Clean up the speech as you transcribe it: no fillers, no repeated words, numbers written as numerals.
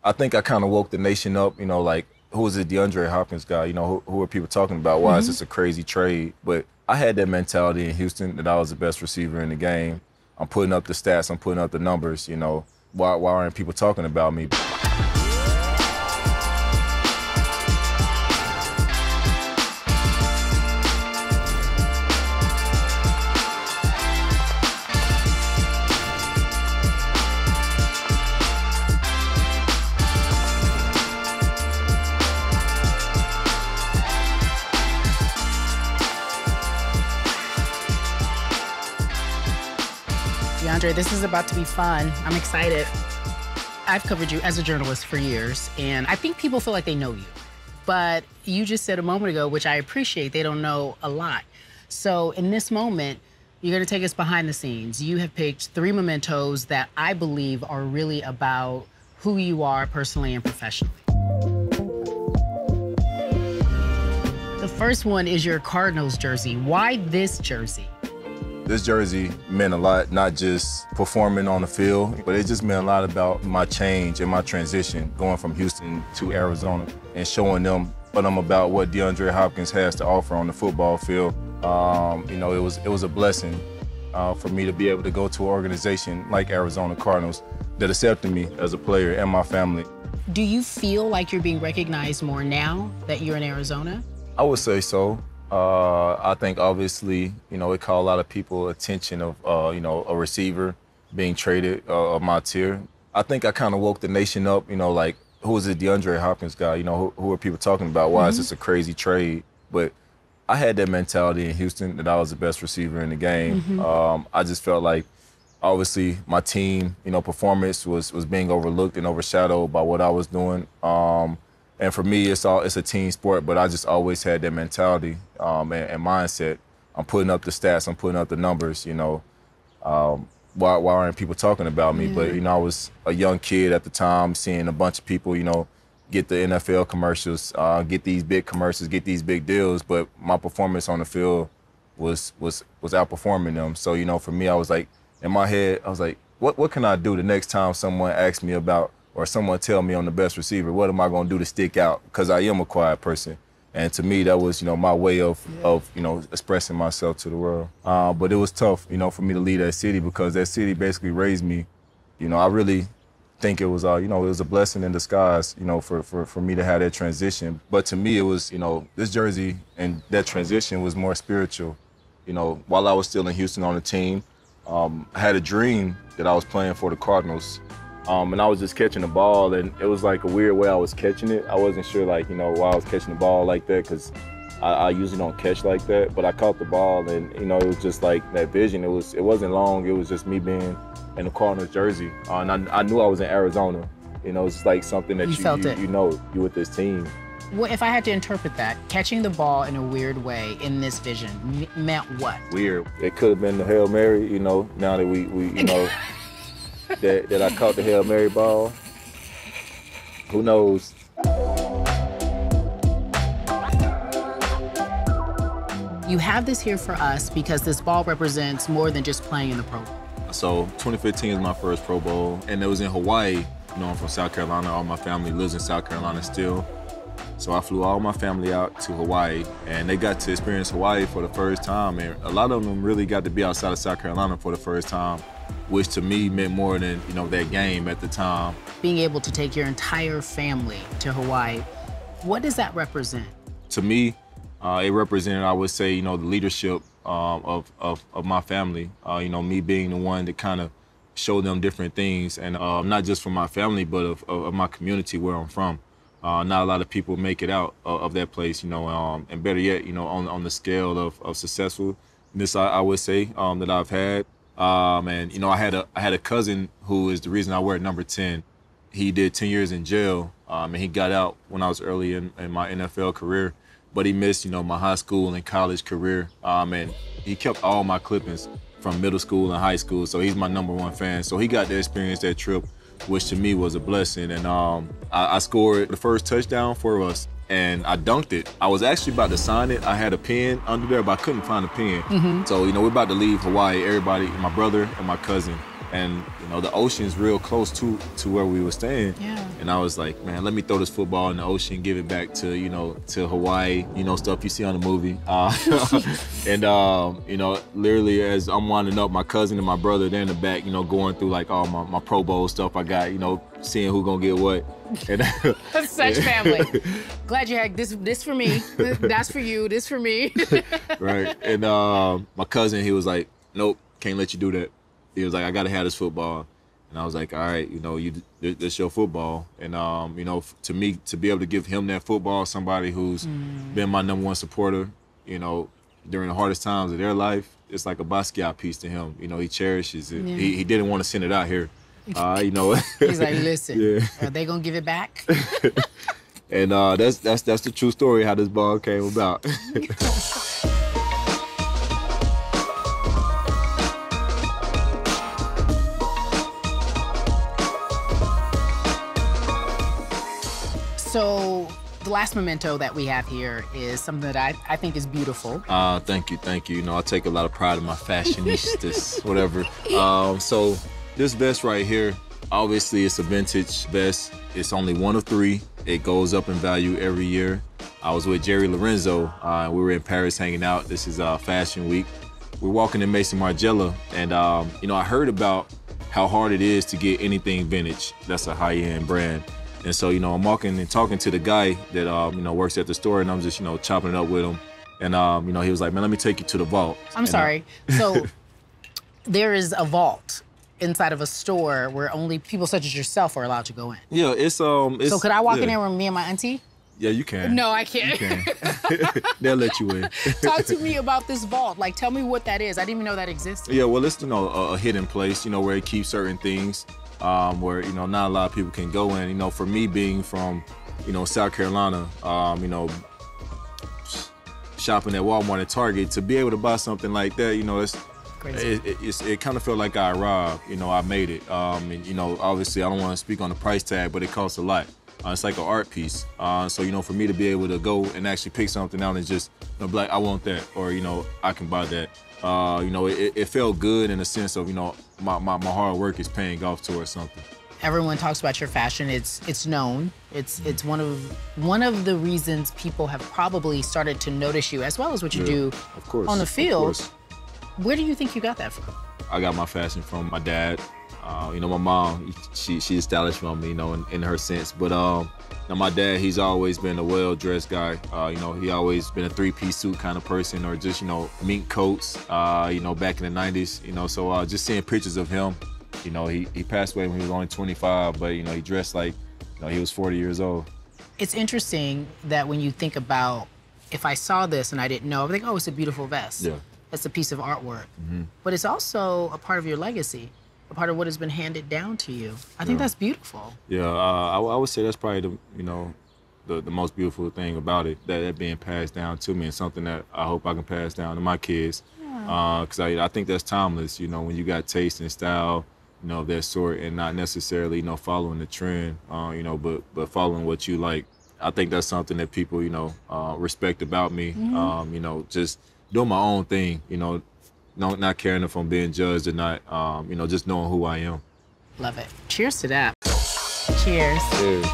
I think I kind of woke the nation up, like, who is this DeAndre Hopkins guy? Who are people talking about? Why is this a crazy trade? But I had that mentality in Houston that I was the best receiver in the game. I'm putting up the stats, I'm putting up the numbers, Why aren't people talking about me? DeAndre, this is about to be fun. I'm excited. I've covered you as a journalist for years, and I think people feel like they know you. But you just said a moment ago, which I appreciate, they don't know a lot. So in this moment, you're going to take us behind the scenes. You have picked 3 mementos that I believe are really about who you are personally and professionally. The first one is your Cardinals jersey. Why this jersey? This jersey meant a lot, not just performing on the field, but it just meant a lot about my change and my transition, going from Houston to Arizona and showing them what I'm about, what DeAndre Hopkins has to offer on the football field. It was a blessing for me to be able to go to an organization like Arizona Cardinals that accepted me as a player and my family. Do you feel like you're being recognized more now that you're in Arizona? I would say so. I think obviously, it caught a lot of people attention of, a receiver being traded of my tier. I think I kind of woke the nation up, like, who is this DeAndre Hopkins guy? Who are people talking about? Why is this a crazy trade? But I had that mentality in Houston that I was the best receiver in the game. I just felt like, obviously, my team, performance was being overlooked and overshadowed by what I was doing. And for me, it's a team sport, but I just always had that mentality and mindset. I'm putting up the stats, I'm putting up the numbers, why aren't people talking about me? But, I was a young kid at the time, seeing a bunch of people, get the NFL commercials, get these big commercials, get these big deals, but my performance on the field was outperforming them. So, for me, I was like, in my head, I was like, what can I do the next time someone asks me about or someone tell me I'm the best receiver? What am I going to do to stick out? Because I am a quiet person. And to me, that was, my way of expressing myself to the world. But it was tough, for me to leave that city because that city basically raised me. I really think it was, it was a blessing in disguise, for me to have that transition. But to me, it was, this jersey and that transition was more spiritual. While I was still in Houston on the team, I had a dream that I was playing for the Cardinals. And I was just catching the ball, and it was like a weird way I was catching it. I wasn't sure, like, why I was catching the ball like that, because I usually don't catch like that. But I caught the ball, and, it was just like that vision. It wasn't long. It was just me being in the Cardinals jersey. And I knew I was in Arizona. It's like something that you with this team. Well, if I had to interpret that, catching the ball in a weird way in this vision meant what? Weird. It could have been the Hail Mary, now that we that I caught the Hail Mary ball. Who knows? You have this here for us because this ball represents more than just playing in the Pro Bowl. So 2015 is my first Pro Bowl, and it was in Hawaii. I'm from South Carolina. All my family lives in South Carolina still. So I flew all my family out to Hawaii, and they got to experience Hawaii for the first time. And a lot of them really got to be outside of South Carolina for the first time, which to me meant more than, that game at the time. Being able to take your entire family to Hawaii, what does that represent? To me, it represented, I would say, the leadership of my family. Me being the one to kind of show them different things, and not just for my family, but of my community where I'm from. Not a lot of people make it out of that place, and better yet, on the scale of successfulness, I would say, that I've had. And I had a cousin who is the reason I wear number 10. He did 10 years in jail, and he got out when I was early in my NFL career, but he missed, my high school and college career. And he kept all my clippings from middle school and high school, so he's my #1 fan. So he got to experience that trip, which to me was a blessing. And I scored the first touchdown for us, and I dunked it. I was actually about to sign it. I had a pen under there, but I couldn't find a pen. So, we're about to leave Hawaii, everybody, my brother and my cousin. And you know, the ocean's real close to where we were staying. Yeah. And I was like, man, let me throw this football in the ocean, give it back to, you know, to Hawaii, you know, stuff you see on the movie. And you know, literally as I'm winding up, my cousin and my brother, they're in the back, you know, going through like all my Pro Bowl stuff I got, you know, seeing who gonna get what. And That's such family. Glad you had this for me, that's for you, this for me. Right. And my cousin, he was like, nope, can't let you do that. He was like, I gotta have this football. And I was like, all right, you know, this your football. And you know, to me, to be able to give him that football, somebody who's been my #1 supporter, you know, during the hardest times of their life, it's like a Basquiat piece to him. You know, he cherishes it. Yeah. He didn't want to send it out here. You know. He's like, listen, yeah. Are they gonna give it back? And that's the true story how this ball came about. So the last memento that we have here is something that I think is beautiful. Thank you. You know, I take a lot of pride in my fashionistas, whatever. So this vest right here, obviously it's a vintage vest. It's only one of 3. It goes up in value every year. I was with Jerry Lorenzo. We were in Paris hanging out. This is Fashion Week. We're walking in Maison Margiela, and you know, I heard about how hard it is to get anything vintage. That's a high-end brand. And so, you know, I'm walking and talking to the guy that, you know, works at the store, and I'm just, you know, chopping it up with him. And, you know, he was like, man, let me take you to the vault. I'm sorry. So there is a vault inside of a store where only people such as yourself are allowed to go in. Yeah, it's So could I walk in there with me and my auntie? Yeah, you can. No, I can't. You can. They'll let you in. Talk to me about this vault. Like, tell me what that is. I didn't even know that existed. Yeah, well, it's, you know, a hidden place, you know, where it keeps certain things. Where, you know, not a lot of people can go in. You know, for me being from, you know, South Carolina, you know, shopping at Walmart and Target, to be able to buy something like that, you know, it kind of felt like I arrived. You know, I made it. And, you know, obviously I don't want to speak on the price tag, but it costs a lot. It's like an art piece. So, you know, for me to be able to go and actually pick something out and just, you know, be like, I want that, or, you know, I can buy that. You know, it felt good in the sense of, you know, my hard work is paying off towards something. Everyone talks about your fashion. It's known. It's one of the reasons people have probably started to notice you, as well as what you do of course, on the field. Of course. Where do you think you got that from? I got my fashion from my dad. You know, my mom, she's stylish from me, you know, in her sense. But now my dad, he's always been a well-dressed guy. You know, he always been a 3-piece suit kind of person, or just, you know, mink coats, you know, back in the 90s, you know. So just seeing pictures of him, you know, he passed away when he was only 25, but, you know, he dressed like, you know, he was 40 years old. It's interesting that when you think about, if I saw this and I didn't know, I would think, oh, it's a beautiful vest. Yeah. It's a piece of artwork. But it's also a part of your legacy, a part of what has been handed down to you. I think that's beautiful. Yeah, I would say that's probably the, you know, the most beautiful thing about it, that being passed down to me, and something that I hope I can pass down to my kids. Because I think that's timeless, you know, when you got taste and style, you know, of that sort, and not necessarily, you know, following the trend, you know, but following what you like. I think that's something that people, you know, respect about me. You know, just doing my own thing, you know, not caring if I'm being judged or not, you know, just knowing who I am. Love it. Cheers to that. Cheers. Cheers.